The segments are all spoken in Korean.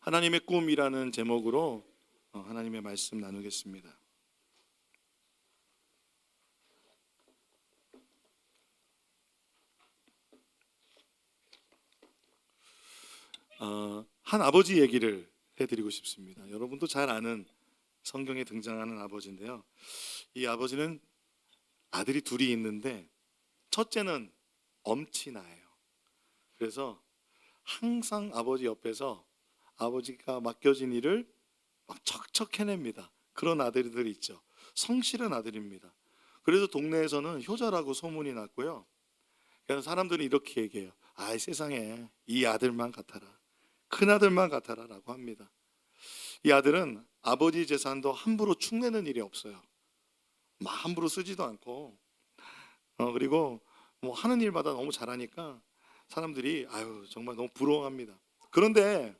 하나님의 꿈이라는 제목으로 하나님의 말씀 나누겠습니다. 한 아버지 얘기를 해드리고 싶습니다. 여러분도 잘 아는 성경에 등장하는 아버지인데요. 이 아버지는 아들이 둘이 있는데 첫째는 엄친아예요. 그래서 항상 아버지 옆에서 아버지가 맡겨진 일을 막 척척 해냅니다. 그런 아들들이 있죠. 성실한 아들입니다. 그래서 동네에서는 효자라고 소문이 났고요. 그래서 사람들이 이렇게 얘기해요. 아이, 세상에 이 아들만 같아라, 큰 아들만 같아라 라고 합니다. 이 아들은 아버지 재산도 함부로 축내는 일이 없어요. 막 함부로 쓰지도 않고 그리고 뭐 하는 일마다 너무 잘하니까 사람들이 아유 정말 너무 부러워합니다. 그런데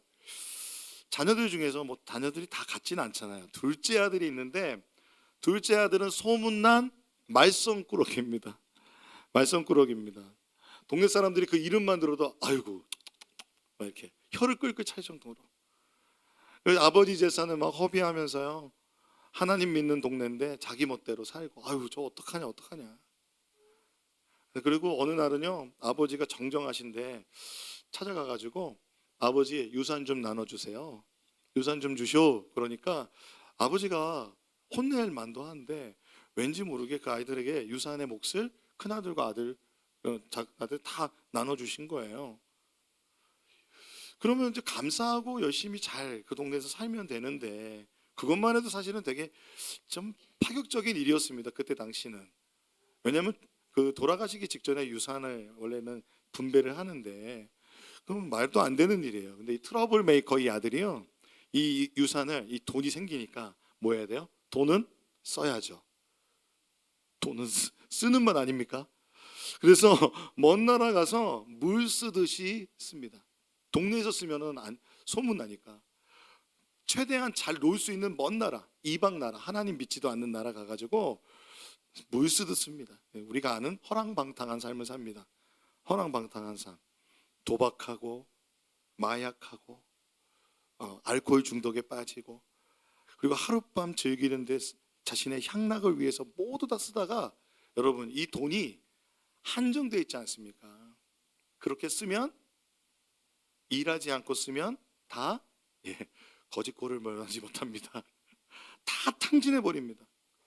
자녀들 중에서 뭐 자녀들이 다 같지는 않잖아요. 둘째 아들이 있는데 둘째 아들은 소문난 말썽꾸러기입니다. 말썽꾸러기입니다. 동네 사람들이 그 이름만 들어도 아이고 막 이렇게 혀를 끌끌 찰 정도로. 그래서 아버지 재산을 막 허비하면서요. 하나님 믿는 동네인데 자기 멋대로 살고 아유 저 어떡하냐. 그리고 어느 날은요 아버지가 정정하신데 찾아가가지고 아버지 유산 좀 나눠주세요. 유산 좀 주쇼. 그러니까 아버지가 혼낼 만도 한데 왠지 모르게 그 아이들에게 유산의 몫을 큰아들과 아들 다 나눠주신 거예요. 그러면 이제 감사하고 열심히 잘 그 동네에서 살면 되는데 그것만 해도 사실은 되게 좀 파격적인 일이었습니다. 그때 당시는. 왜냐하면 그 돌아가시기 직전에 유산을 원래는 분배를 하는데 그럼 말도 안 되는 일이에요. 근데 이 트러블 메이커 이 아들이요. 이 유산을 이 돈이 생기니까 뭐 해야 돼요? 돈은 써야죠. 돈은 쓰는 것 아닙니까? 그래서 먼 나라 가서 물 쓰듯이 씁니다. 동네에서 쓰면은 소문 나니까 최대한 잘 놀 수 있는 먼 나라, 이방 나라, 하나님 믿지도 않는 나라 가가지고 물 쓰듯 씁니다. 우리가 아는 허랑방탕한 삶을 삽니다. 허랑방탕한 삶, 도박하고 마약하고 알코올 중독에 빠지고 그리고 하룻밤 즐기는데 자신의 향락을 위해서 모두 다 쓰다가 여러분 이 돈이 한정되어 있지 않습니까? 그렇게 쓰면 일하지 않고 쓰면 다 거짓골을 면하지 못합니다. 다 탕진해 버립니다.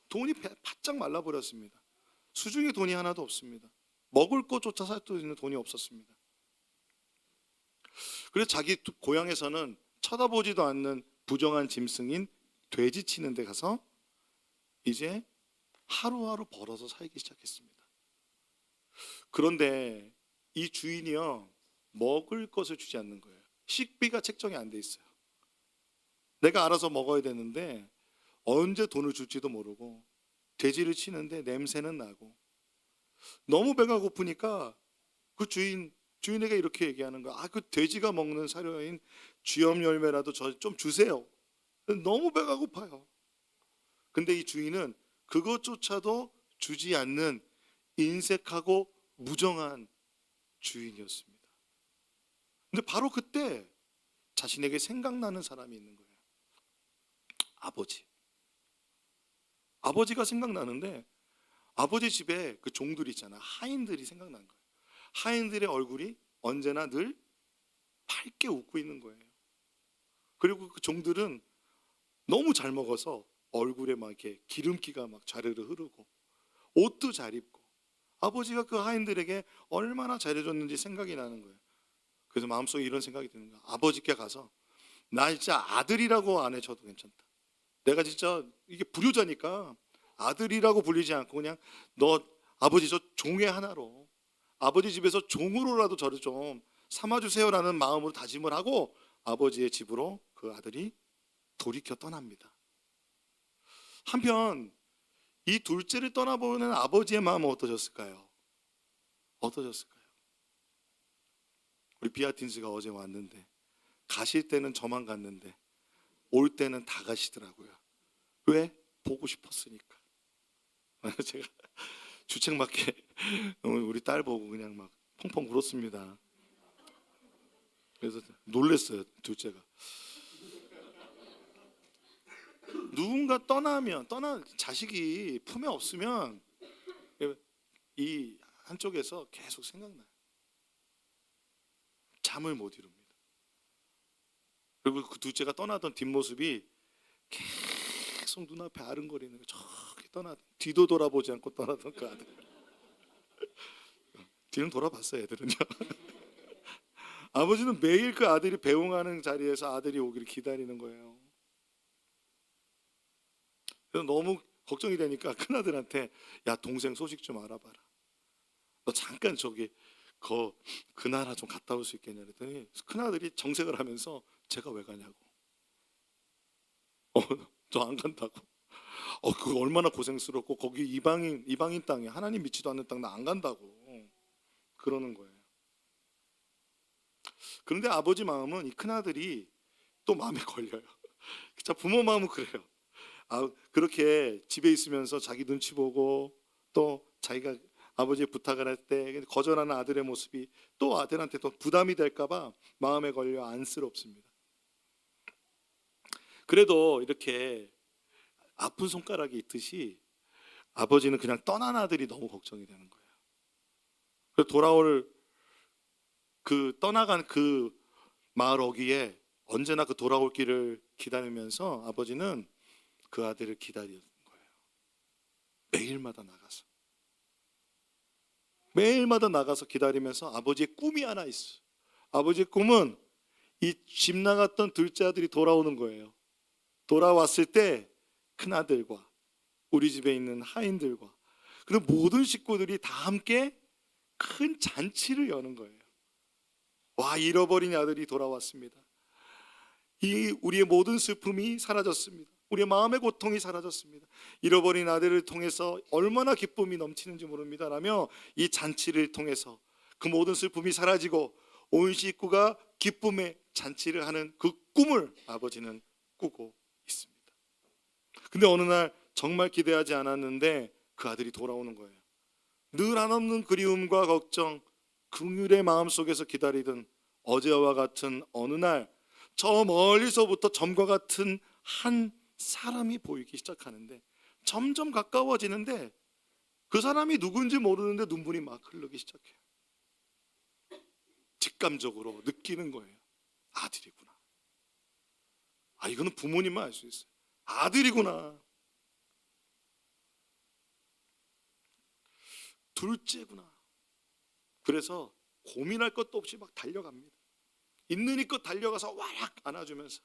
돈이 바짝 말라버렸습니다. 수중에 돈이 하나도 없습니다. 먹을 것조차 살 수 있는 돈이 없었습니다. 그래서 자기 고향에서는 쳐다보지도 않는 부정한 짐승인 돼지 치는 데 가서 이제 하루하루 벌어서 살기 시작했습니다. 그런데 이 주인이요 먹을 것을 주지 않는 거예요. 식비가 책정이 안 돼 있어요. 내가 알아서 먹어야 되는데 언제 돈을 줄지도 모르고 돼지를 치는데 냄새는 나고 너무 배가 고프니까 그 주인에게 이렇게 얘기하는 거야. 그 돼지가 먹는 사료인 쥐염 열매라도 저 좀 주세요. 너무 배가 고파요. 근데 이 주인은 그것조차도 주지 않는 인색하고 무정한 주인이었습니다. 근데 바로 그때 자신에게 생각나는 사람이 있는 거예요. 아버지가 생각나는데 아버지 집에 그 종들이 있잖아. 하인들이 생각난 거예요. 하인들의 얼굴이 언제나 늘 밝게 웃고 있는 거예요. 그리고 그 종들은 너무 잘 먹어서 얼굴에 막 이렇게 기름기가 막 좌르르 흐르고 옷도 잘 입고 아버지가 그 하인들에게 얼마나 잘해줬는지 생각이 나는 거예요. 그래서 마음속에 이런 생각이 드는 거예요. 아버지께 가서 나 진짜 아들이라고 안 해줘도 괜찮다. 내가 진짜 이게 불효자니까 아들이라고 불리지 않고 그냥 너 아버지 저 종의 하나로 아버지 집에서 종으로라도 저를 좀 삼아주세요라는 마음으로 다짐을 하고 아버지의 집으로 그 아들이 돌이켜 떠납니다. 한편 이 둘째를 떠나보는 아버지의 마음은 어떠셨을까요? 우리 비아틴스가 어제 왔는데 가실 때는 저만 갔는데 올 때는 다 가시더라고요. 왜? 보고 싶었으니까. 제가 주책맞게 우리 딸 보고 그냥 막 펑펑 울었습니다. 그래서 놀랬어요 둘째가. 누군가 자식이 품에 없으면 이 한쪽에서 계속 생각나요. 잠을 못 이룹니다. 그리고 그 둘째가 떠나던 뒷모습이 계속 눈앞에 아른거리는 거. 저기 뒤도 돌아보지 않고 떠나던 그 아들. 뒤는 돌아봤어요, 애들은요. 아버지는 매일 그 아들이 배웅하는 자리에서 아들이 오기를 기다리는 거예요. 그래서 너무 걱정이 되니까 큰아들한테, 야, 동생 소식 좀 알아봐라. 너 잠깐 저기 그 나라 좀 갔다 올 수 있겠냐 그랬더니 큰아들이 정색을 하면서, 제가 왜 가냐고. 저 안 간다고. 그거 얼마나 고생스럽고, 거기 이방인 땅에 하나님 믿지도 않는 땅 나 안 간다고 그러는 거예요. 그런데 아버지 마음은, 이 큰아들이 또 마음에 걸려요. 자, 부모 마음은 그래요. 그렇게 집에 있으면서 자기 눈치 보고, 또 자기가 아버지의 부탁을 할 때 거절하는 아들의 모습이 또 아들한테 또 부담이 될까 봐 마음에 걸려 안쓰럽습니다. 그래도 이렇게 아픈 손가락이 있듯이 아버지는 그냥 떠난 아들이 너무 걱정이 되는 거예요. 그래서 떠나간 그 마을 어귀에 언제나 그 돌아올 길을 기다리면서 아버지는 그 아들을 기다리는 거예요. 매일마다 나가서 기다리면서 아버지의 꿈이 하나 있어요. 아버지의 꿈은 이 집 나갔던 둘째 아들이 돌아오는 거예요. 돌아왔을 때 큰아들과 우리 집에 있는 하인들과 그리고 모든 식구들이 다 함께 큰 잔치를 여는 거예요. 와, 잃어버린 아들이 돌아왔습니다. 우리의 모든 슬픔이 사라졌습니다. 우리의 마음의 고통이 사라졌습니다. 잃어버린 아들을 통해서 얼마나 기쁨이 넘치는지 모릅니다 라며 이 잔치를 통해서 그 모든 슬픔이 사라지고 온 식구가 기쁨의 잔치를 하는 그 꿈을 아버지는 꾸고 있습니다. 근데 어느 날 정말 기대하지 않았는데 그 아들이 돌아오는 거예요. 늘 한없는 그리움과 걱정, 긍휼의 마음속에서 기다리던 어제와 같은 어느 날, 저 멀리서부터 점과 같은 한 사람이 보이기 시작하는데, 점점 가까워지는데 그 사람이 누군지 모르는데 눈물이 막 흐르기 시작해요. 직감적으로 느끼는 거예요. 아들이구나. 이거는 부모님만 알 수 있어요. 아들이구나. 둘째구나. 그래서 고민할 것도 없이 막 달려갑니다. 있는 힘껏 달려가서 와락 안아주면서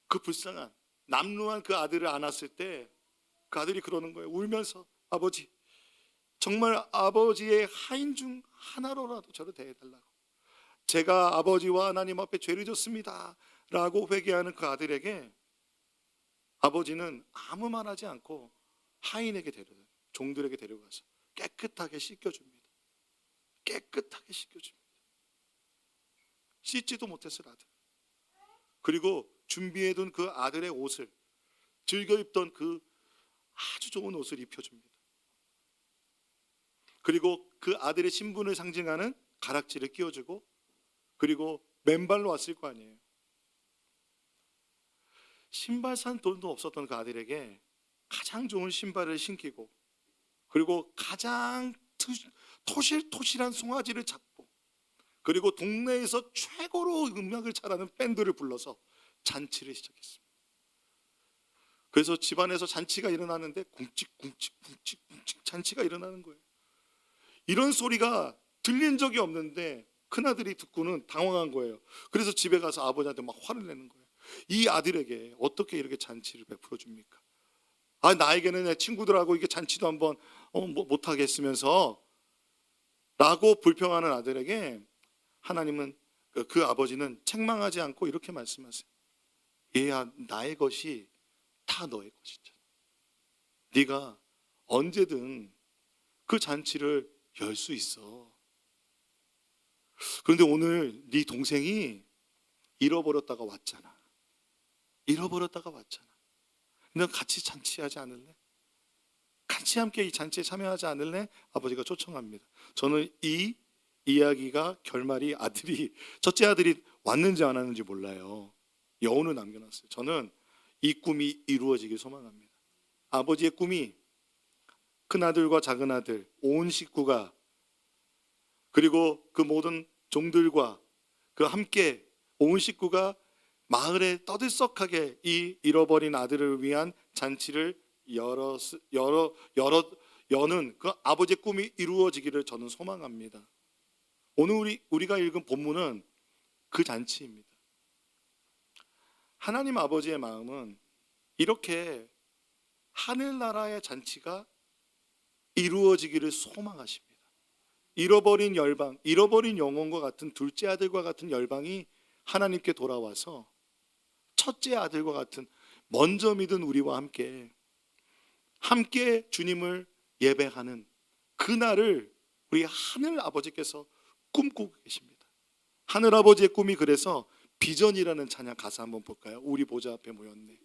그 불쌍한 남루한 그 아들을 안았을 때 그 아들이 그러는 거예요. 울면서, 아버지, 정말 아버지의 하인 중 하나로라도 저를 대해달라고. 제가 아버지와 하나님 앞에 죄를 졌습니다 라고 회개하는 그 아들에게 아버지는 아무 말 하지 않고 하인에게 종들에게 데려가서 깨끗하게 씻겨줍니다. 깨끗하게 씻겨줍니다. 씻지도 못했을 아들. 그리고 준비해둔 그 아들의 옷을, 즐겨 입던 그 아주 좋은 옷을 입혀줍니다. 그리고 그 아들의 신분을 상징하는 가락지를 끼워주고, 그리고 맨발로 왔을 거 아니에요. 신발 산 돈도 없었던 그 아들에게 가장 좋은 신발을 신기고, 그리고 가장 토실토실한 송아지를 잡고, 그리고 동네에서 최고로 음악을 잘하는 밴드를 불러서 잔치를 시작했습니다. 그래서 집안에서 잔치가 일어나는데 쿵찍쿵찍쿵찍쿵찍 잔치가 일어나는 거예요. 이런 소리가 들린 적이 없는데 큰아들이 듣고는 당황한 거예요. 그래서 집에 가서 아버지한테 막 화를 내는 거예요. 이 아들에게 어떻게 이렇게 잔치를 베풀어 줍니까? 나에게는 내 친구들하고 이게 잔치도 한번 못하게 했으면서 라고 불평하는 아들에게 하나님은, 그 아버지는 책망하지 않고 이렇게 말씀하세요. 얘야, 나의 것이 다 너의 것이잖아. 네가 언제든 그 잔치를 열 수 있어. 그런데 오늘 네 동생이 잃어버렸다가 왔잖아. 너 같이 잔치하지 않을래? 같이 함께 이 잔치에 참여하지 않을래? 아버지가 초청합니다. 저는 이 이야기가 결말이 첫째 아들이 왔는지 안 왔는지 몰라요. 여운을 남겨놨어요. 저는 이 꿈이 이루어지길 소망합니다. 아버지의 꿈이 큰아들과 작은아들 온 식구가, 그리고 그 모든 종들과 그 함께 온 식구가 마을에 떠들썩하게 이 잃어버린 아들을 위한 잔치를 여는 그 아버지의 꿈이 이루어지기를 저는 소망합니다. 오늘 우리가 읽은 본문은 그 잔치입니다. 하나님 아버지의 마음은 이렇게 하늘나라의 잔치가 이루어지기를 소망하십니다. 잃어버린 열방, 잃어버린 영혼과 같은 둘째 아들과 같은 열방이 하나님께 돌아와서 첫째 아들과 같은 먼저 믿은 우리와 함께 주님을 예배하는 그날을 우리 하늘 아버지께서 꿈꾸고 계십니다. 하늘 아버지의 꿈이 그래서 비전이라는 찬양 가사 한번 볼까요? 우리 보좌 앞에 모였네,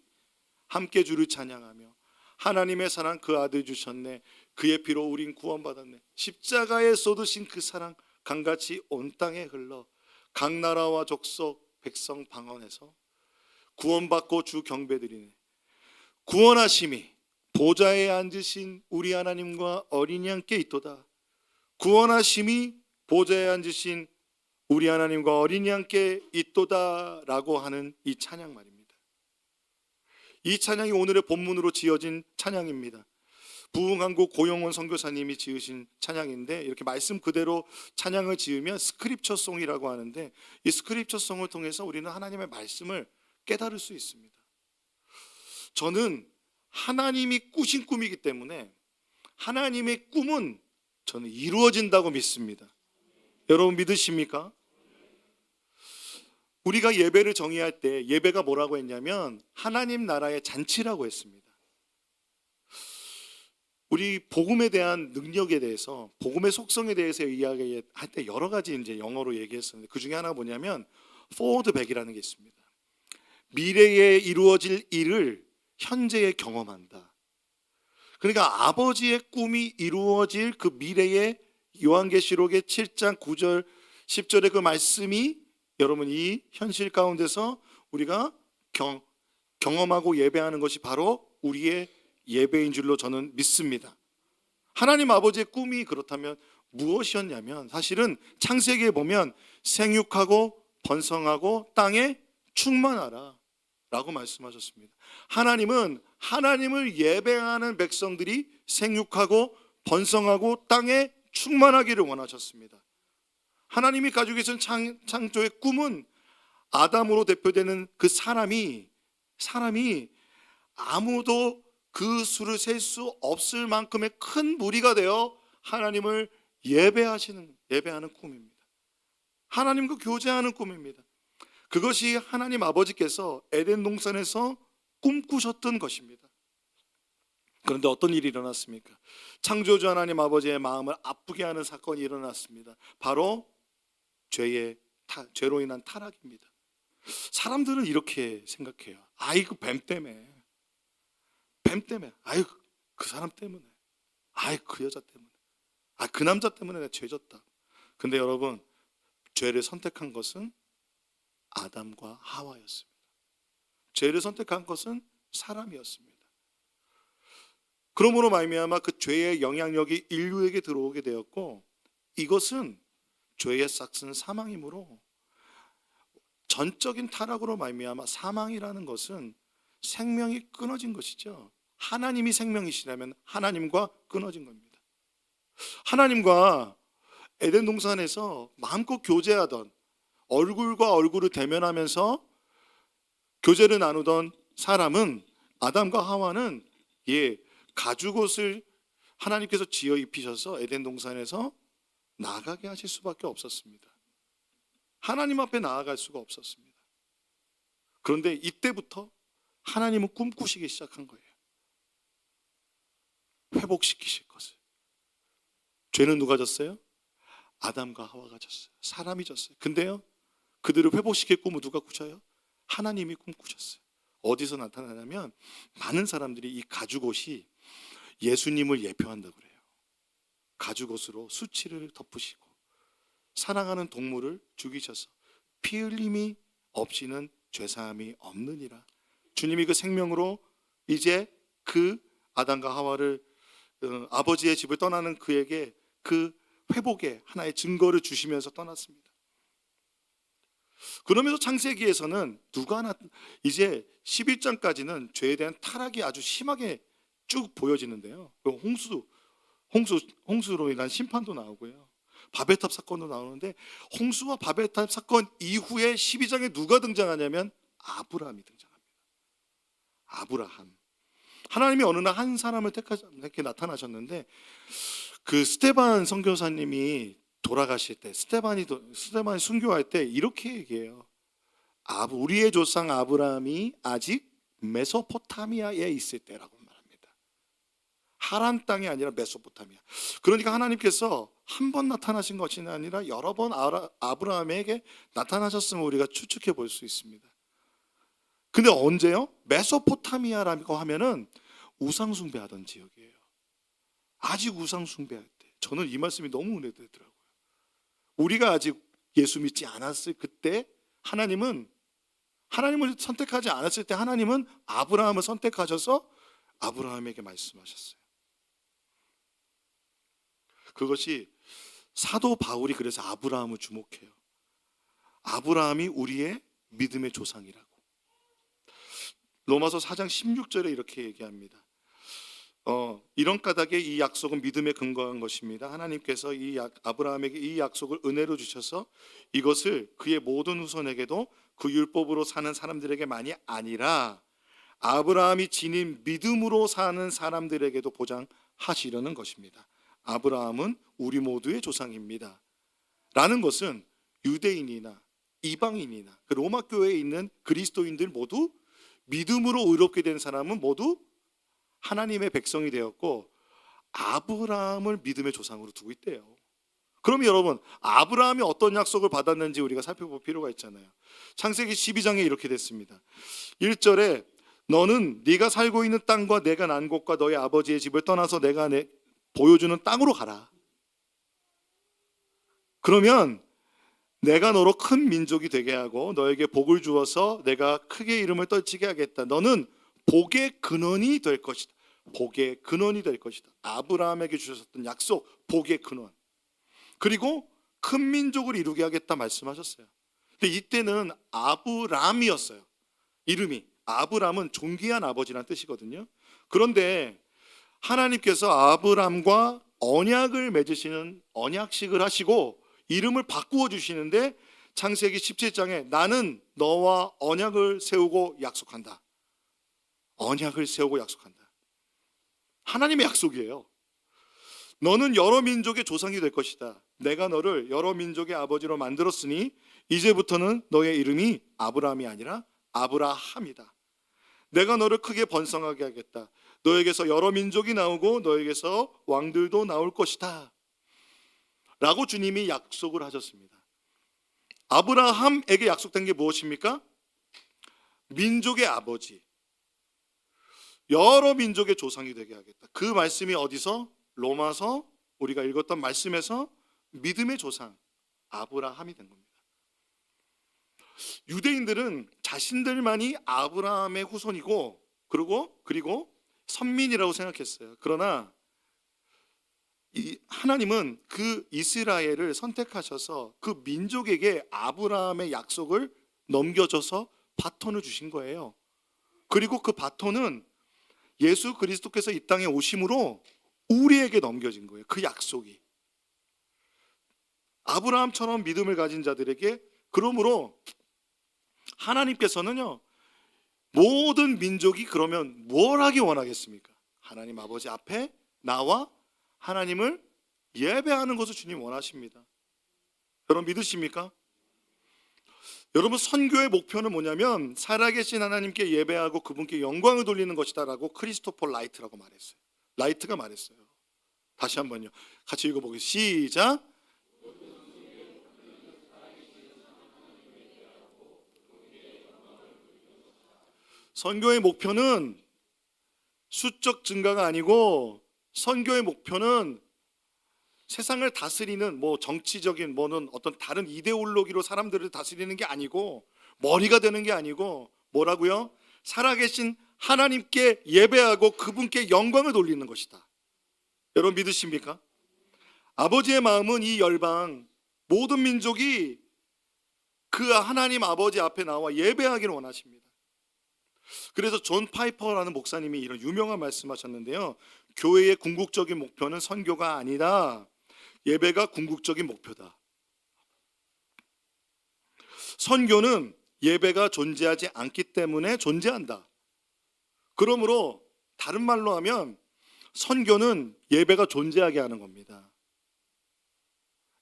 함께 주를 찬양하며 하나님의 사랑 그 아들 주셨네, 그의 피로 우린 구원받았네, 십자가에 쏟으신 그 사랑 강같이 온 땅에 흘러 각 나라와 족속 백성 방언에서 구원받고 주 경배드리네. 구원하심이 보좌에 앉으신 우리 하나님과 어린이 함께 있도다. 구원하심이 보좌에 앉으신 우리 하나님과 어린이 함께 있도다 라고 하는 이 찬양 말입니다. 이 찬양이 오늘의 본문으로 지어진 찬양입니다. 부흥한국 고용원 선교사님이 지으신 찬양인데, 이렇게 말씀 그대로 찬양을 지으면 스크립처송이라고 하는데, 이 스크립처송을 통해서 우리는 하나님의 말씀을 깨달을 수 있습니다. 저는 하나님이 꾸신 꿈이기 때문에 하나님의 꿈은 저는 이루어진다고 믿습니다. 여러분 믿으십니까? 우리가 예배를 정의할 때 예배가 뭐라고 했냐면 하나님 나라의 잔치라고 했습니다. 우리 복음에 대한 능력에 대해서, 복음의 속성에 대해서 이야기할 때 여러 가지 이제 영어로 얘기했었는데, 그 중에 하나가 뭐냐면 forward back이라는 게 있습니다. 미래에 이루어질 일을 현재에 경험한다. 그러니까 아버지의 꿈이 이루어질 그 미래의 요한계시록의 7장 9절 10절의 그 말씀이 여러분 이 현실 가운데서 우리가 경험하고 예배하는 것이 바로 우리의 예배인 줄로 저는 믿습니다. 하나님 아버지의 꿈이 그렇다면 무엇이었냐면, 사실은 창세기에 보면 생육하고 번성하고 땅에 충만하라 라고 말씀하셨습니다. 하나님은 하나님을 예배하는 백성들이 생육하고 번성하고 땅에 충만하기를 원하셨습니다. 하나님이 가지고 계신 창조의 꿈은 아담으로 대표되는 그 사람이 아무도 그 수를 셀 수 없을 만큼의 큰 무리가 되어 하나님을 예배하는 꿈입니다. 하나님과 교제하는 꿈입니다. 그것이 하나님 아버지께서 에덴 동산에서 꿈꾸셨던 것입니다. 그런데 어떤 일이 일어났습니까? 창조주 하나님 아버지의 마음을 아프게 하는 사건이 일어났습니다. 바로 죄로 인한 타락입니다. 사람들은 이렇게 생각해요. 아이고 뱀 때문에, 아이고 그 사람 때문에, 아이고 그 여자 때문에, 그 남자 때문에 내가 죄졌다. 근데 여러분, 죄를 선택한 것은 아담과 하와였습니다. 죄를 선택한 것은 사람이었습니다. 그러므로 말미암아 그 죄의 영향력이 인류에게 들어오게 되었고, 이것은 죄의 싹은 사망이므로, 전적인 타락으로 말미암아 사망이라는 것은 생명이 끊어진 것이죠. 하나님이 생명이시라면 하나님과 끊어진 겁니다. 하나님과 에덴 동산에서 마음껏 교제하던, 얼굴과 얼굴을 대면하면서 교제를 나누던 사람은, 아담과 하와는 가죽옷을 하나님께서 지어 입히셔서 에덴 동산에서 나가게 하실 수밖에 없었습니다. 하나님 앞에 나아갈 수가 없었습니다. 그런데 이때부터 하나님은 꿈꾸시기 시작한 거예요. 회복시키실 것을. 죄는 누가 졌어요? 아담과 하와가 졌어요. 사람이 졌어요. 근데요, 그들을 회복시킬 꿈을 누가 꾸셔요? 하나님이 꿈꾸셨어요. 어디서 나타나냐면, 많은 사람들이 이 가죽옷이 예수님을 예표한다고 그래요. 가죽옷으로 수치를 덮으시고 사랑하는 동물을 죽이셔서 피 흘림이 없이는 죄사함이 없느니라. 주님이 그 생명으로 이제 그 아담과 하와를 아버지의 집을 떠나는 그에게 그 회복의 하나의 증거를 주시면서 떠났습니다. 그러면서 창세기에서는 이제 11장까지는 죄에 대한 타락이 아주 심하게 쭉 보여지는데요. 홍수로 인한 심판도 나오고요. 바벨탑 사건도 나오는데, 홍수와 바벨탑 사건 이후에 12장에 누가 등장하냐면 아브라함이 등장합니다. 아브라함. 하나님이 어느 날 한 사람을 이렇게 나타나셨는데, 그 스데반 선교사님이 돌아가실 때, 스데반이 순교할 때 이렇게 얘기해요. 우리의 조상 아브라함이 아직 메소포타미아에 있을 때라고 말합니다. 하란 땅이 아니라 메소포타미아. 그러니까 하나님께서 한 번 나타나신 것이 아니라 여러 번 아브라함에게 나타나셨음을 우리가 추측해 볼 수 있습니다. 근데 언제요? 메소포타미아라고 하면은 우상숭배하던 지역이에요. 아직 우상숭배할 때. 저는 이 말씀이 너무 은혜되더라고요. 우리가 아직 예수 믿지 않았을 그때 하나님을 선택하지 않았을 때 하나님은 아브라함을 선택하셔서 아브라함에게 말씀하셨어요. 그것이 사도 바울이 그래서 아브라함을 주목해요. 아브라함이 우리의 믿음의 조상이라고. 로마서 4장 16절에 이렇게 얘기합니다. 이런 까닭에 이 약속은 믿음에 근거한 것입니다. 하나님께서 아브라함에게 이 약속을 은혜로 주셔서 이것을 그의 모든 후손에게도 그 율법으로 사는 사람들에게만이 아니라 아브라함이 지닌 믿음으로 사는 사람들에게도 보장하시려는 것입니다. 아브라함은 우리 모두의 조상입니다. 라는 것은 유대인이나 이방인이나 그 로마 교회에 있는 그리스도인들 모두 믿음으로 의롭게 된 사람은 모두 하나님의 백성이 되었고 아브라함을 믿음의 조상으로 두고 있대요. 그럼 여러분, 아브라함이 어떤 약속을 받았는지 우리가 살펴볼 필요가 있잖아요. 창세기 12장에 이렇게 됐습니다. 1절에 너는 네가 살고 있는 땅과 내가 난 곳과 너의 아버지의 집을 떠나서 내가 보여주는 땅으로 가라. 그러면 내가 너로 큰 민족이 되게 하고 너에게 복을 주어서 내가 크게 이름을 떨치게 하겠다. 너는 복의 근원이 될 것이다. 복의 근원이 될 것이다. 아브라함에게 주셨던 약속, 복의 근원. 그리고 큰 민족을 이루게 하겠다 말씀하셨어요. 근데 이때는 아브람이었어요. 이름이. 아브람은 존귀한 아버지란 뜻이거든요. 그런데 하나님께서 아브람과 언약을 맺으시는 언약식을 하시고 이름을 바꾸어 주시는데 창세기 17장에 나는 너와 언약을 세우고 약속한다. 언약을 세우고 약속한다. 하나님의 약속이에요. 너는 여러 민족의 조상이 될 것이다. 내가 너를 여러 민족의 아버지로 만들었으니 이제부터는 너의 이름이 아브라함이 아니라 아브라함이다. 내가 너를 크게 번성하게 하겠다. 너에게서 여러 민족이 나오고 너에게서 왕들도 나올 것이다. 라고 주님이 약속을 하셨습니다. 아브라함에게 약속된 게 무엇입니까? 민족의 아버지, 여러 민족의 조상이 되게 하겠다. 그 말씀이 어디서? 로마서 우리가 읽었던 말씀에서 믿음의 조상 아브라함이 된 겁니다. 유대인들은 자신들만이 아브라함의 후손이고 그리고 선민이라고 생각했어요. 그러나 하나님은 그 이스라엘을 선택하셔서 그 민족에게 아브라함의 약속을 넘겨줘서 바톤을 주신 거예요. 그리고 그 바톤은 예수 그리스도께서 이 땅에 오심으로 우리에게 넘겨진 거예요. 그 약속이. 아브라함처럼 믿음을 가진 자들에게, 그러므로 하나님께서는요, 모든 민족이 그러면 뭘 하기 원하겠습니까? 하나님 아버지 앞에 나와 하나님을 예배하는 것을 주님 원하십니다. 여러분 믿으십니까? 여러분, 선교의 목표는 뭐냐면 살아계신 하나님께 예배하고 그분께 영광을 돌리는 것이다 라고 크리스토퍼 라이트라고 말했어요. 라이트가 말했어요. 다시 한번요, 같이 읽어보겠습니다. 시작. 선교의 목표는 수적 증가가 아니고 선교의 목표는 세상을 다스리는 뭐 정치적인 뭐는 어떤 다른 이데올로기로 사람들을 다스리는 게 아니고 머리가 되는 게 아니고 뭐라고요? 살아계신 하나님께 예배하고 그분께 영광을 돌리는 것이다. 여러분 믿으십니까? 아버지의 마음은 이 열방 모든 민족이 그 하나님 아버지 앞에 나와 예배하기를 원하십니다. 그래서 존 파이퍼라는 목사님이 이런 유명한 말씀하셨는데요. 교회의 궁극적인 목표는 선교가 아니다. 예배가 궁극적인 목표다. 선교는 예배가 존재하지 않기 때문에 존재한다. 그러므로 다른 말로 하면 선교는 예배가 존재하게 하는 겁니다.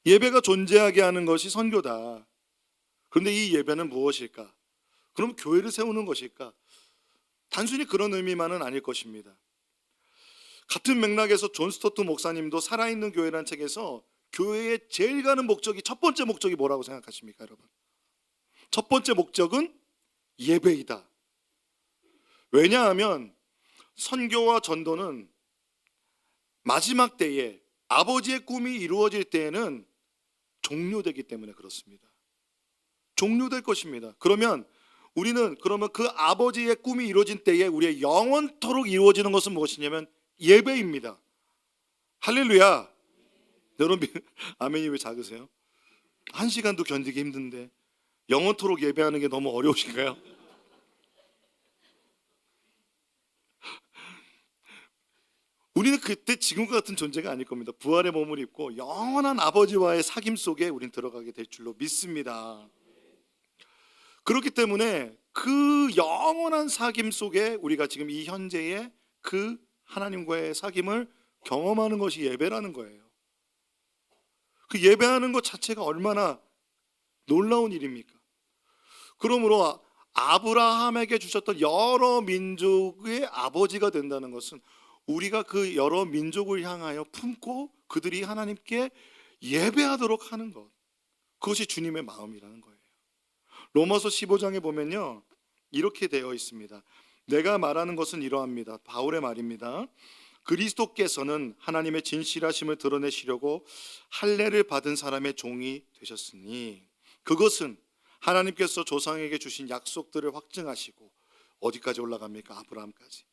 예배가 존재하게 하는 것이 선교다. 그런데 이 예배는 무엇일까? 그럼 교회를 세우는 것일까? 단순히 그런 의미만은 아닐 것입니다. 같은 맥락에서 존 스토트 목사님도 살아있는 교회라는 책에서 교회의 제일 가는 목적이 첫 번째 목적이 뭐라고 생각하십니까, 여러분? 첫 번째 목적은 예배이다. 왜냐하면 선교와 전도는 마지막 때에 아버지의 꿈이 이루어질 때에는 종료되기 때문에 그렇습니다. 종료될 것입니다. 그러면 우리는 그 아버지의 꿈이 이루어진 때에 우리의 영원토록 이루어지는 것은 무엇이냐면 예배입니다. 할렐루야. 여러분 아멘이 왜 작으세요? 한 시간도 견디기 힘든데 영원토록 예배하는 게 너무 어려우신가요? 우리는 그때 지금과 같은 존재가 아닐 겁니다. 부활의 몸을 입고 영원한 아버지와의 사귐 속에 우린 들어가게 될 줄로 믿습니다. 그렇기 때문에 그 영원한 사귐 속에 우리가 지금 이 현재의 그 하나님과의 사귐을 경험하는 것이 예배라는 거예요. 그 예배하는 것 자체가 얼마나 놀라운 일입니까? 그러므로 아브라함에게 주셨던 여러 민족의 아버지가 된다는 것은 우리가 그 여러 민족을 향하여 품고 그들이 하나님께 예배하도록 하는 것, 그것이 주님의 마음이라는 거예요. 로마서 15장에 보면요 이렇게 되어 있습니다. 내가 말하는 것은 이러합니다. 바울의 말입니다. 그리스도께서는 하나님의 진실하심을 드러내시려고 할례를 받은 사람의 종이 되셨으니 그것은 하나님께서 조상에게 주신 약속들을 확증하시고 어디까지 올라갑니까? 아브라함까지.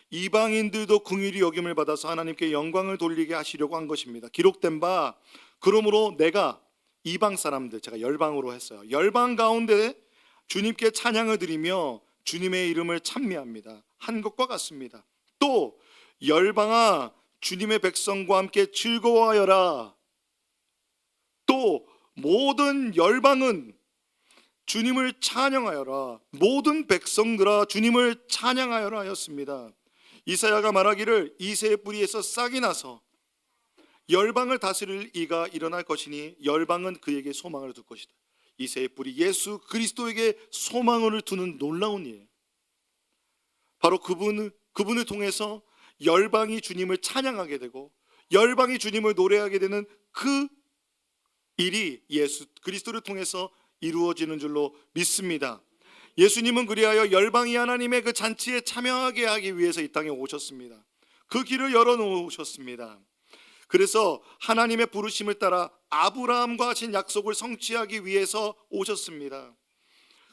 이방인들도 긍휼히 여김을 받아서 하나님께 영광을 돌리게 하시려고 한 것입니다. 기록된 바 그러므로 내가 이방 사람들, 제가 열방으로 했어요. 열방 가운데 주님께 찬양을 드리며 주님의 이름을 찬미합니다. 한 것과 같습니다. 또 열방아 주님의 백성과 함께 즐거워하여라. 또 모든 열방은 주님을 찬양하여라. 모든 백성들아 주님을 찬양하여라 하였습니다. 이사야가 말하기를 이새의 뿌리에서 싹이 나서 열방을 다스릴 이가 일어날 것이니 열방은 그에게 소망을 둘 것이다. 이새의 뿌리 예수 그리스도에게 소망을 두는 놀라운 일. 바로 그분을 통해서 열방이 주님을 찬양하게 되고 열방이 주님을 노래하게 되는 그 일이 예수 그리스도를 통해서 이루어지는 줄로 믿습니다. 예수님은 그리하여 열방이 하나님의 그 잔치에 참여하게 하기 위해서 이 땅에 오셨습니다. 그 길을 열어놓으셨습니다. 그래서 하나님의 부르심을 따라 아브라함과 하신 약속을 성취하기 위해서 오셨습니다.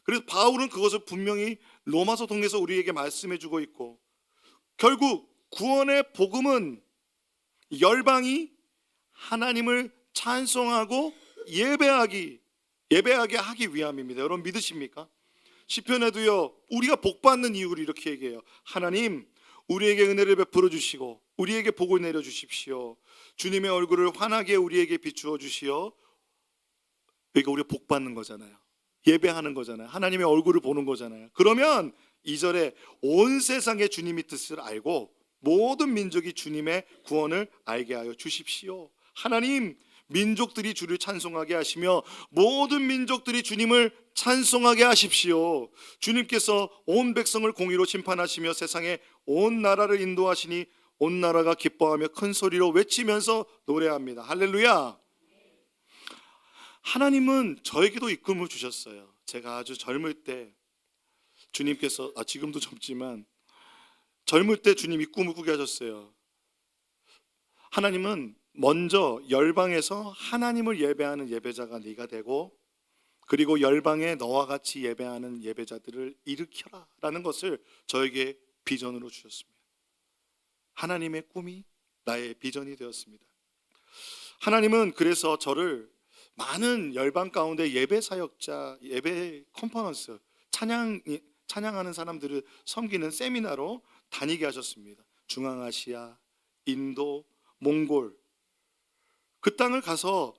그래서 바울은 그것을 분명히 로마서 통해서 우리에게 말씀해 주고 있고 결국 구원의 복음은 열방이 하나님을 찬송하고 예배하게 하기 위함입니다. 여러분 믿으십니까? 시편에도요 우리가 복받는 이유를 이렇게 얘기해요. 하나님 우리에게 은혜를 베풀어 주시고 우리에게 복을 내려 주십시오. 주님의 얼굴을 환하게 우리에게 비추어 주시어. 그러니까 우리가 복받는 거잖아요. 예배하는 거잖아요. 하나님의 얼굴을 보는 거잖아요. 그러면 2절에 온 세상의 주님의 뜻을 알고 모든 민족이 주님의 구원을 알게 하여 주십시오. 하나님 민족들이 주를 찬송하게 하시며 모든 민족들이 주님을 찬송하게 하십시오. 주님께서 온 백성을 공의로 심판하시며 세상에 온 나라를 인도하시니 온 나라가 기뻐하며 큰 소리로 외치면서 노래합니다. 할렐루야. 하나님은 저에게도 이꿈을 주셨어요. 제가 아주 젊을 때 주님께서 지금도 젊지만 젊을 때 주님이 꿈을 꾸게 하셨어요. 하나님은 먼저 열방에서 하나님을 예배하는 예배자가 네가 되고, 그리고 열방에 너와 같이 예배하는 예배자들을 일으켜라 라는 것을 저에게 비전으로 주셨습니다. 하나님의 꿈이 나의 비전이 되었습니다. 하나님은 그래서 저를 많은 열방 가운데 예배 사역자, 예배 컨퍼런스, 찬양하는 사람들을 섬기는 세미나로 다니게 하셨습니다. 중앙아시아, 인도, 몽골, 그 땅을 가서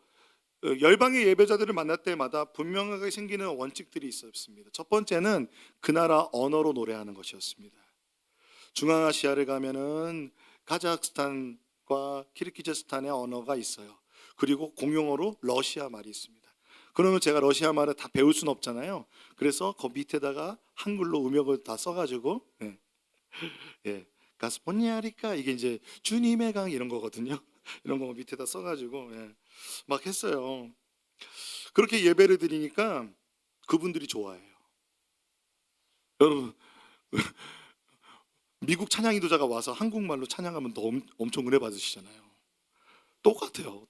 열방의 예배자들을 만날 때마다 분명하게 생기는 원칙들이 있었습니다. 첫 번째는 그 나라 언어로 노래하는 것이었습니다. 중앙아시아를 가면은 카자흐스탄과 키르기즈스탄의 언어가 있어요. 그리고 공용어로 러시아 말이 있습니다. 그러면 제가 러시아 말을 다 배울 수는 없잖아요. 그래서 그 밑에다가 한글로 음역을 다 써가지고 가스포니아리카, 이게 이제 주님의 강 이런 거거든요. 이런 거 밑에다 써가지고 막 했어요. 그렇게 예배를 드리니까 그분들이 좋아해요. 여러분, 미국 찬양 인도자가 와서 한국말로 찬양하면 엄청 은혜 받으시잖아요. 똑같아요.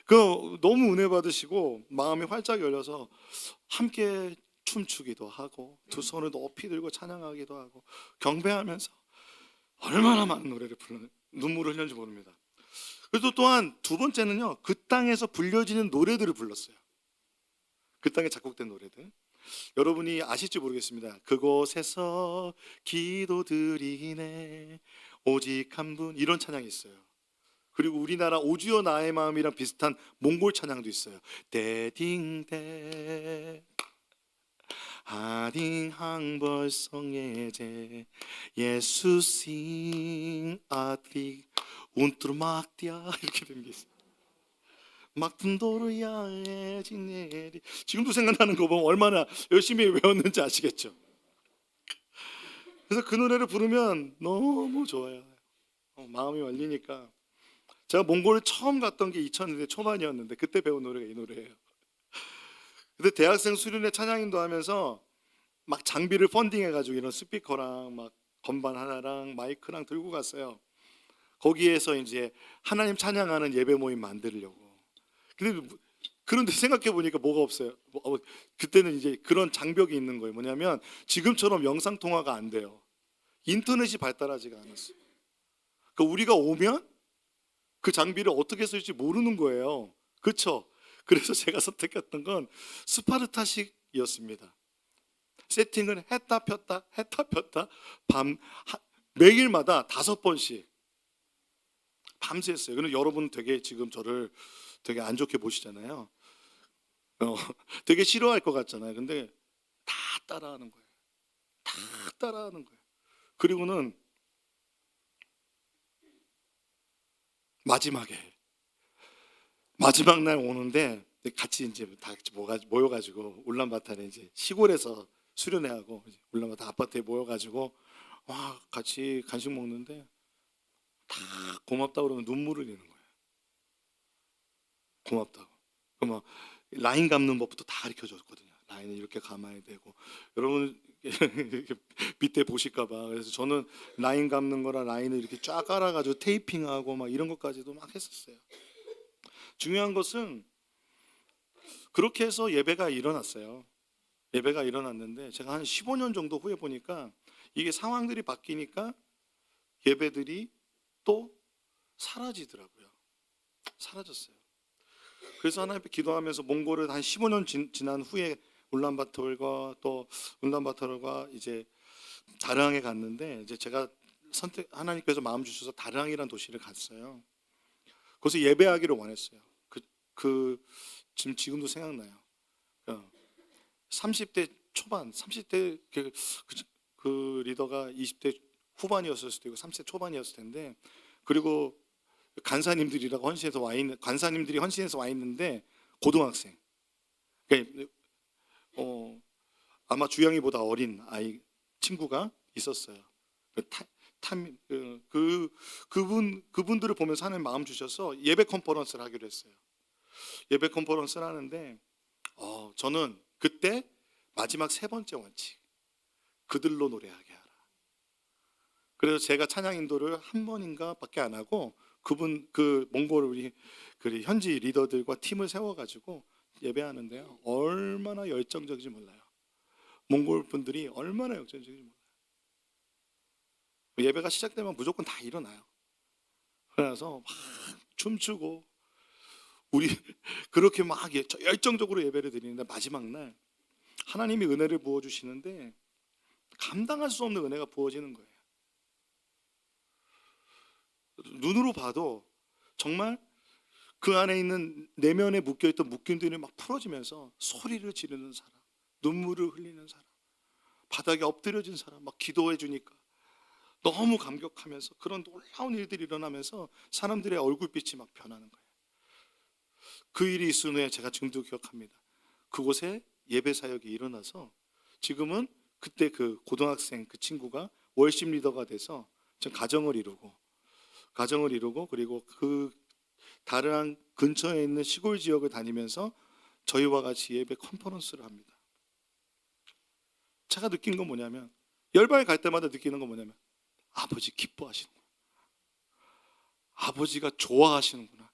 그 너무 은혜 받으시고 마음이 활짝 열려서 함께 춤추기도 하고 두 손을 높이 들고 찬양하기도 하고 경배하면서 얼마나 많은 노래를 부르는, 눈물을 흘렸는지 모릅니다. 그래서 또한 두 번째는요, 그 땅에서 불려지는 노래들을 불렀어요. 그 땅에 작곡된 노래들. 여러분이 아실지 모르겠습니다. 그곳에서 기도드리네 오직 한 분, 이런 찬양이 있어요. 그리고 우리나라 오주여 나의 마음이랑 비슷한 몽골 찬양도 있어요. 대딩대 하딩 항벌성예제 예수싱 아트리 운트르막디아, 이렇게 된 게 있어요. 막든도르야에 지네리. 지금도 생각나는 거 보면 얼마나 열심히 외웠는지 아시겠죠? 그래서 그 노래를 부르면 너무 좋아요. 마음이 열리니까. 제가 몽골을 처음 갔던 게 2000년대 초반이었는데 그때 배운 노래가 이 노래예요. 근데 대학생 수련회 찬양인도 하면서 막 장비를 펀딩해가지고 이런 스피커랑 막 건반 하나랑 마이크랑 들고 갔어요. 거기에서 이제 하나님 찬양하는 예배 모임 만들려고. 그런데 생각해 보니까 뭐가 없어요. 그때는 이제 그런 장벽이 있는 거예요. 뭐냐면 지금처럼 영상 통화가 안 돼요. 인터넷이 발달하지가 않았어요. 그러니까 우리가 오면 그 장비를 어떻게 쓸지 모르는 거예요. 그렇죠? 그래서 제가 선택했던 건 스파르타식이었습니다. 세팅을 했다 폈다 매일마다 5번씩 밤새 했어요. 그럼 여러분 되게 지금 저를 되게 안 좋게 보시잖아요. 되게 싫어할 것 같잖아요. 근데 다 따라하는 거예요. 다 따라하는 거예요. 그리고는 마지막 날 오는데 같이 이제 다 같이 모여가지고 울란바타르 이제 시골에서 수련회하고 울란바타르 아파트에 모여가지고 와 같이 간식 먹는데 다 고맙다고 그러면 눈물을 흘리는 거예요. 고맙다고. 그럼 라인 감는 법부터 다 가르쳐 줬거든요. 라인을 이렇게 감아야 되고. 여러분 이렇게 밑에 보실까봐. 그래서 저는 라인 감는 거랑 라인을 이렇게 쫙 깔아가지고 테이핑하고 막 이런 것까지도 막 했었어요. 중요한 것은 그렇게 해서 예배가 일어났어요. 예배가 일어났는데 제가 한 15년 정도 후에 보니까 이게 상황들이 바뀌니까 예배들이 또 사라지더라고요. 사라졌어요. 그래서 하나님 앞에 기도하면서 몽골을 한 15년 지난 후에 울란바토르가 이제 다르항에 갔는데 이제 제가 하나님께서 마음 주셔서 다르항이라는 도시를 갔어요. 거기서 예배하기를 원했어요. 지금도 생각나요. 30대 초반, 30대 그 리더가 20대 후반이었을 수도 있고 30대 초반이었을 텐데, 그리고 간사님들이라고 헌신해서 간사님들이 헌신해서 와 있는데 고등학생. 그러니까 아마 주영이보다 어린 아이 친구가 있었어요. 그분들을 보면서 하나님 마음 주셔서 예배 컨퍼런스를 하기로 했어요. 예배 컨퍼런스를 하는데 저는 그때 마지막 3번째 원칙, 그들로 노래하게 하라. 그래서 제가 찬양 인도를 한 번인가 밖에 안 하고 그 몽골 우리 그 현지 리더들과 팀을 세워가지고 예배하는데요. 얼마나 열정적인지 몰라요. 몽골 분들이 얼마나 열정적인지 몰라요. 예배가 시작되면 무조건 다 일어나요. 그래서 막 춤추고 우리 그렇게 막 열정적으로 예배를 드리는데 마지막 날 하나님이 은혜를 부어주시는데 감당할 수 없는 은혜가 부어지는 거예요. 눈으로 봐도 정말 그 안에 있는 내면에 묶여있던 묶임들이 막 풀어지면서 소리를 지르는 사람, 눈물을 흘리는 사람, 바닥에 엎드려진 사람 막 기도해 주니까 너무 감격하면서 그런 놀라운 일들이 일어나면서 사람들의 얼굴빛이 막 변하는 거예요. 그 일이 있은 후에 제가 지금도 기억합니다. 그곳에 예배 사역이 일어나서 지금은 그때 그 고등학생 그 친구가 월십 리더가 돼서 지금 가정을 이루고 그리고 그 다른 근처에 있는 시골 지역을 다니면서 저희와 같이 예배 컨퍼런스를 합니다. 제가 느낀 건 뭐냐면 열방에 갈 때마다 느끼는 건 뭐냐면 아버지 기뻐하시는구나. 아버지가 좋아하시는구나.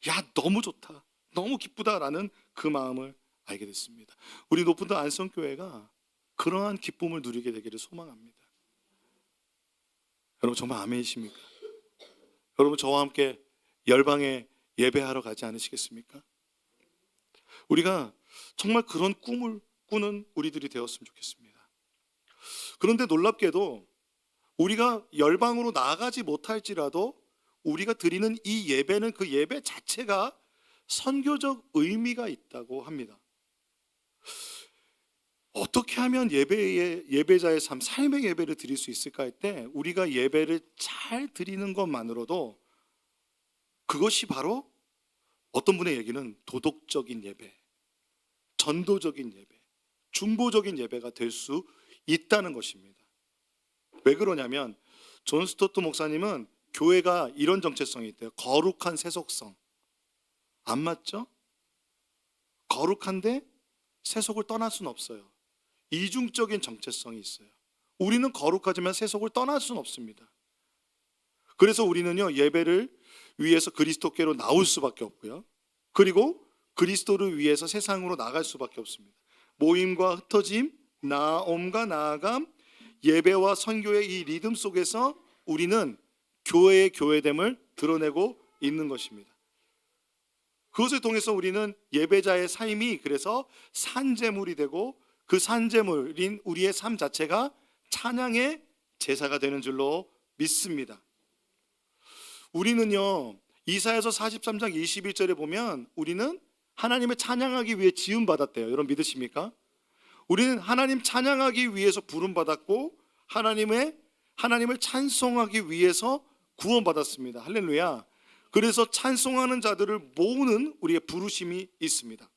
야 너무 좋다. 너무 기쁘다라는 그 마음을 알게 됐습니다. 우리 높은 데 안성교회가 그러한 기쁨을 누리게 되기를 소망합니다. 여러분 정말 아멘이십니까? 여러분 저와 함께 열방에 예배하러 가지 않으시겠습니까? 우리가 정말 그런 꿈을 꾸는 우리들이 되었으면 좋겠습니다. 그런데 놀랍게도 우리가 열방으로 나아가지 못할지라도 우리가 드리는 이 예배는 그 예배 자체가 선교적 의미가 있다고 합니다. 어떻게 하면 예배자의 삶, 삶의 예배를 드릴 수 있을까 할 때 우리가 예배를 잘 드리는 것만으로도 그것이 바로 어떤 분의 얘기는 도덕적인 예배, 전도적인 예배, 중보적인 예배가 될 수 있다는 것입니다. 왜 그러냐면 존 스토트 목사님은 교회가 이런 정체성이 있대요. 거룩한 세속성. 안 맞죠? 거룩한데 세속을 떠날 수는 없어요. 이중적인 정체성이 있어요. 우리는 거룩하지만 세속을 떠날 수는 없습니다. 그래서 우리는요 예배를 위해서 그리스도께로 나올 수밖에 없고요. 그리고 그리스도를 위해서 세상으로 나갈 수밖에 없습니다. 모임과 흩어짐, 나옴과 나아감, 예배와 선교의 이 리듬 속에서 우리는 교회의 교회됨을 드러내고 있는 것입니다. 그것을 통해서 우리는 예배자의 삶이 그래서 산제물이 되고 그 산제물인 우리의 삶 자체가 찬양의 제사가 되는 줄로 믿습니다. 우리는요 이사야서 43장 21절에 보면 우리는 하나님을 찬양하기 위해 지음받았대요. 여러분 믿으십니까? 우리는 하나님 찬양하기 위해서 부름받았고 하나님을 찬송하기 위해서 구원받았습니다. 할렐루야. 그래서 찬송하는 자들을 모으는 우리의 부르심이 있습니다.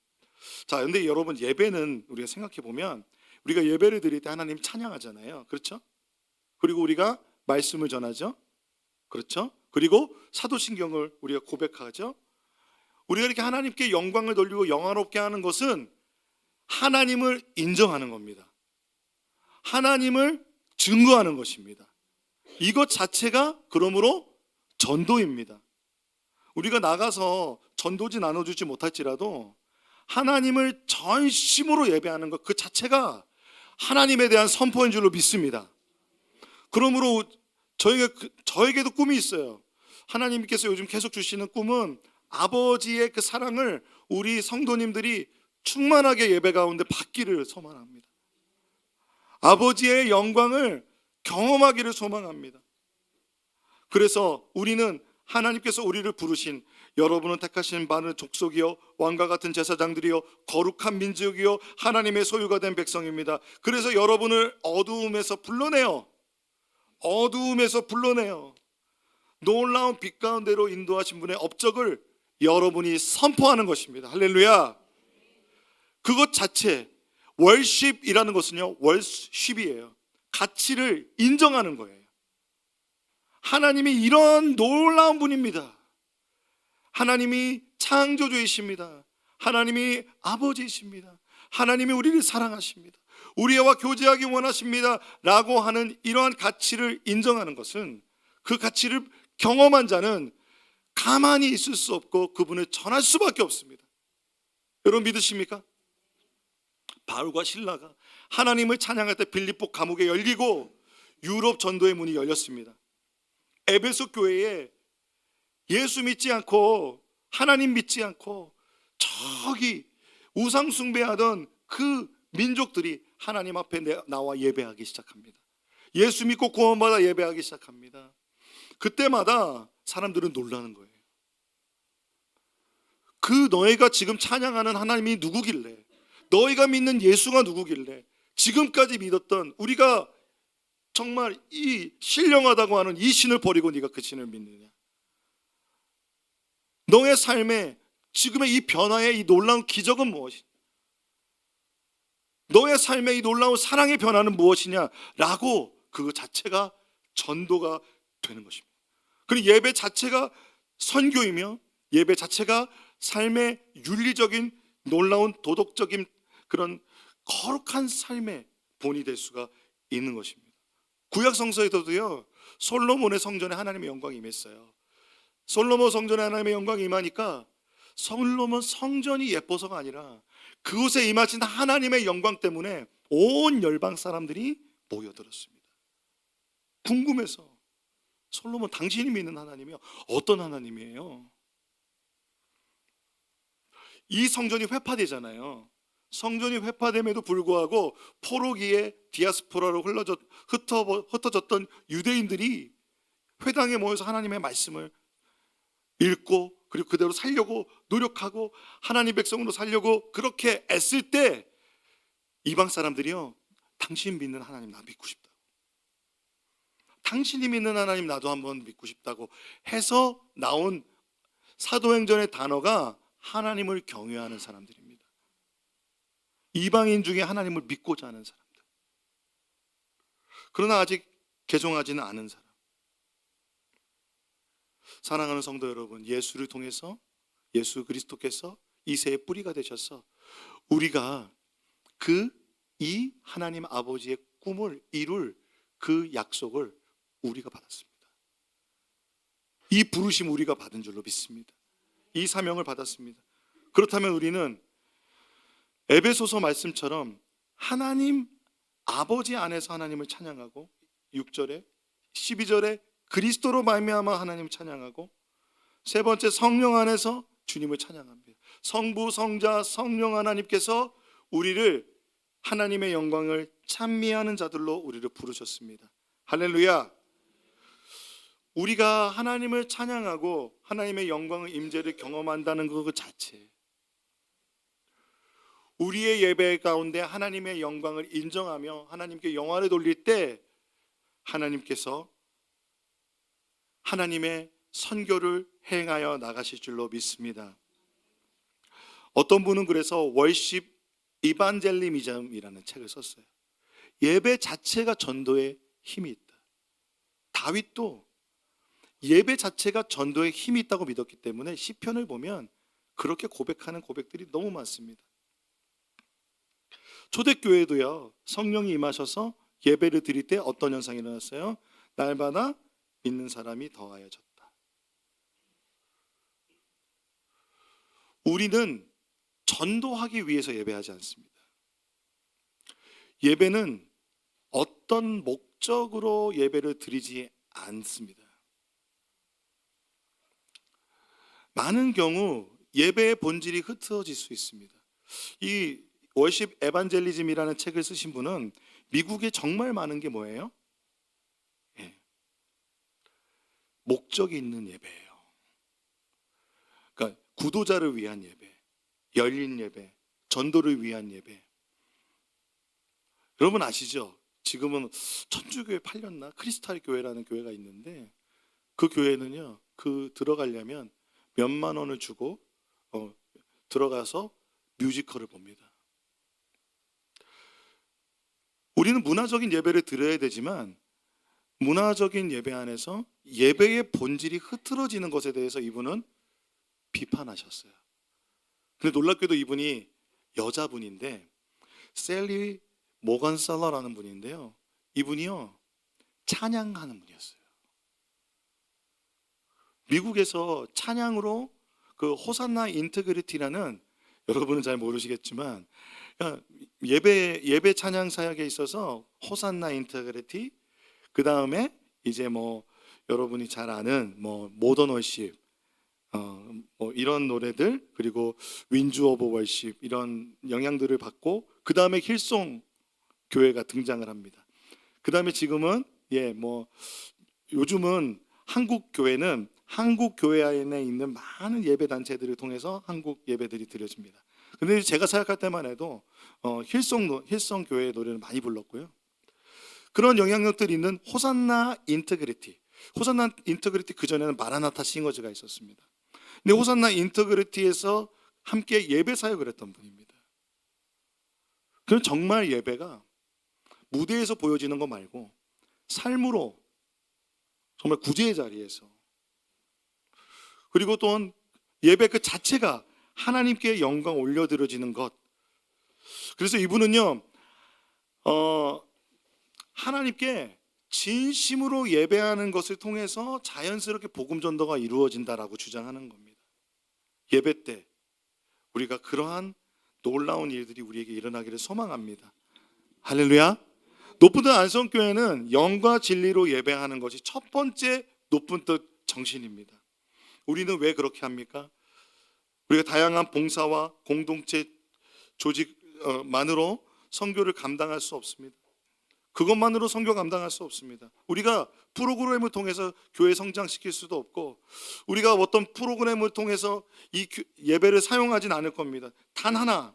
자, 그런데 여러분 예배는 우리가 생각해 보면 우리가 예배를 드릴 때 하나님 찬양하잖아요. 그렇죠? 그리고 우리가 말씀을 전하죠. 그렇죠? 그리고 사도신경을 우리가 고백하죠. 우리가 이렇게 하나님께 영광을 돌리고 영화롭게 하는 것은 하나님을 인정하는 겁니다. 하나님을 증거하는 것입니다. 이것 자체가 그러므로 전도입니다. 우리가 나가서 전도지 나눠주지 못할지라도 하나님을 전심으로 예배하는 것 그 자체가 하나님에 대한 선포인 줄로 믿습니다. 그러므로 저에게도 꿈이 있어요. 하나님께서 요즘 계속 주시는 꿈은 아버지의 그 사랑을 우리 성도님들이 충만하게 예배 가운데 받기를 소망합니다. 아버지의 영광을 경험하기를 소망합니다. 그래서 우리는 하나님께서 우리를 부르신 여러분은 택하신 바는 족속이요 왕과 같은 제사장들이요 거룩한 민족이요 하나님의 소유가 된 백성입니다. 그래서 여러분을 어두움에서 불러내요. 놀라운 빛 가운데로 인도하신 분의 업적을 여러분이 선포하는 것입니다. 할렐루야. 그것 자체 월십이라는 것은요 월십이에요. 가치를 인정하는 거예요. 하나님이 이런 놀라운 분입니다. 하나님이 창조주이십니다. 하나님이 아버지이십니다. 하나님이 우리를 사랑하십니다. 우리와 교제하기 원하십니다 라고 하는 이러한 가치를 인정하는 것은 그 가치를 경험한 자는 가만히 있을 수 없고 그분을 전할 수밖에 없습니다. 여러분 믿으십니까? 바울과 실라가 하나님을 찬양할 때 빌립보 감옥에 열리고 유럽 전도의 문이 열렸습니다. 에베소 교회에 예수 믿지 않고 하나님 믿지 않고 저기 우상 숭배하던 그 민족들이 하나님 앞에 나와 예배하기 시작합니다. 예수 믿고 구원받아 예배하기 시작합니다. 그때마다 사람들은 놀라는 거예요. 그 너희가 지금 찬양하는 하나님이 누구길래, 너희가 믿는 예수가 누구길래 지금까지 믿었던, 우리가 정말 이 신령하다고 하는 이 신을 버리고 네가 그 신을 믿느냐? 너의 삶에 지금의 이 변화의 이 놀라운 기적은 무엇이냐? 너의 삶의 이 놀라운 사랑의 변화는 무엇이냐? 라고 그거 자체가 전도가 되는 것입니다. 그리고 예배 자체가 선교이며 예배 자체가 삶의 윤리적인 놀라운 도덕적인 그런 거룩한 삶의 본이 될 수가 있는 것입니다. 구약 성서에서도요, 솔로몬의 성전에 하나님의 영광이 임했어요. 솔로몬 성전에 하나님의 영광이 임하니까 솔로몬 성전이 예뻐서가 아니라 그곳에 임하신 하나님의 영광 때문에 온 열방 사람들이 모여들었습니다. 궁금해서, 솔로몬 당신이 믿는 하나님이요, 어떤 하나님이에요? 이 성전이 회파되잖아요. 성전이 회파됨에도 불구하고 포로기에 디아스포라로 흩어졌던 유대인들이 회당에 모여서 하나님의 말씀을 읽고 그리고 그대로 살려고 노력하고 하나님 백성으로 살려고 그렇게 애쓸 때 이방 사람들이요, 당신 믿는 하나님 나 믿고 싶다, 당신이 믿는 하나님 나도 한번 믿고 싶다고 해서 나온 사도행전의 단어가 하나님을 경외하는 사람들입니다. 이방인 중에 하나님을 믿고자 하는 사람들, 그러나 아직 개종하지는 않은 사람. 사랑하는 성도 여러분, 예수를 통해서 예수 그리스도께서 이 세의 뿌리가 되셔서 우리가 이 하나님 아버지의 꿈을 이룰 그 약속을 우리가 받았습니다. 이 부르심 우리가 받은 줄로 믿습니다. 이 사명을 받았습니다. 그렇다면 우리는 에베소서 말씀처럼 하나님 아버지 안에서 하나님을 찬양하고 6절에 12절에 그리스도로 말미암아 하나님을 찬양하고, 세 번째 성령 안에서 주님을 찬양합니다. 성부 성자 성령 하나님께서 우리를 하나님의 영광을 찬미하는 자들로 우리를 부르셨습니다. 할렐루야. 우리가 하나님을 찬양하고 하나님의 영광의 임재를 경험한다는 그 자체, 우리의 예배 가운데 하나님의 영광을 인정하며 하나님께 영화를 돌릴 때 하나님께서 하나님의 선교를 행하여 나가실 줄로 믿습니다. 어떤 분은 그래서 월십 이반젤리미즘이라는 책을 썼어요. 예배 자체가 전도에 힘이 있다. 다윗도 예배 자체가 전도에 힘이 있다고 믿었기 때문에 시편을 보면 그렇게 고백하는 고백들이 너무 많습니다. 초대교회도요, 성령이 임하셔서 예배를 드릴 때 어떤 현상이 일어났어요? 날마다 믿는 사람이 더하여졌다. 우리는 전도하기 위해서 예배하지 않습니다. 예배는 어떤 목적으로 예배를 드리지 않습니다. 많은 경우 예배의 본질이 흐트러질 수 있습니다. 이 월십 에반젤리즘이라는 책을 쓰신 분은 미국에 정말 많은 게 뭐예요? 목적이 있는 예배예요. 그러니까 구도자를 위한 예배, 열린 예배, 전도를 위한 예배. 여러분 아시죠? 지금은 천주교에 팔렸나? 크리스탈 교회라는 교회가 있는데 그 교회는요, 들어가려면 몇만 원을 주고 들어가서 뮤지컬을 봅니다. 우리는 문화적인 예배를 드려야 되지만 문화적인 예배 안에서 예배의 본질이 흐트러지는 것에 대해서 이분은 비판하셨어요. 근데 놀랍게도 이분이 여자분인데, 셀리 모건살러라는 분인데요, 이분이요 찬양하는 분이었어요. 미국에서 찬양으로 그 호산나 인테그리티라는, 여러분은 잘 모르시겠지만 예배 찬양 사역에 있어서 호산나 인테그리티, 그 다음에 이제 뭐 여러분이 잘 아는 뭐 모던 월십, 뭐 이런 노래들, 그리고 윈주 오브 월십, 이런 영향들을 받고 그 다음에 힐송 교회가 등장을 합니다. 그 다음에 지금은 뭐 요즘은 한국 교회는 한국 교회 안에 있는 많은 예배 단체들을 통해서 한국 예배들이 드려집니다. 근데 제가 생각할 때만 해도 힐송 교회의 노래를 많이 불렀고요. 그런 영향력들이 있는 호산나 인테그리티. 호산나 인테그리티 그 전에는 마라나타 싱어즈가 있었습니다. 근데 호산나 인테그리티에서 함께 예배 사역을 했던 분입니다. 그럼 정말 예배가 무대에서 보여지는 거 말고 삶으로, 정말 구제의 자리에서, 그리고 또한 예배 그 자체가 하나님께 영광 올려드려지는 것. 그래서 이분은요 하나님께 진심으로 예배하는 것을 통해서 자연스럽게 복음 전도가 이루어진다라고 주장하는 겁니다. 예배 때 우리가 그러한 놀라운 일들이 우리에게 일어나기를 소망합니다. 할렐루야. 높은 뜻 안성교회는 영과 진리로 예배하는 것이 첫 번째 높은 뜻 정신입니다. 우리는 왜 그렇게 합니까? 우리가 다양한 봉사와 공동체 조직만으로 선교를 감당할 수 없습니다. 그것만으로 선교 감당할 수 없습니다. 우리가 프로그램을 통해서 교회 성장시킬 수도 없고, 우리가 어떤 프로그램을 통해서 이 예배를 사용하진 않을 겁니다. 단 하나,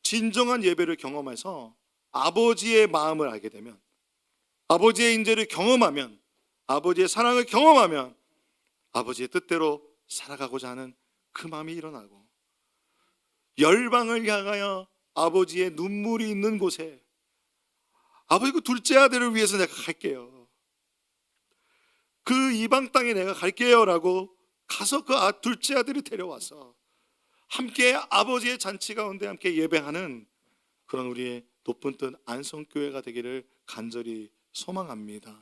진정한 예배를 경험해서 아버지의 마음을 알게 되면, 아버지의 인재를 경험하면, 아버지의 사랑을 경험하면 아버지의 뜻대로 살아가고자 하는 그 마음이 일어나고, 열방을 향하여 아버지의 눈물이 있는 곳에 아버지 그 둘째 아들을 위해서 내가 갈게요, 그 이방 땅에 내가 갈게요 라고 가서 그 둘째 아들을 데려와서 함께 아버지의 잔치 가운데 함께 예배하는 그런 우리의 높은 뜻 안성교회가 되기를 간절히 소망합니다.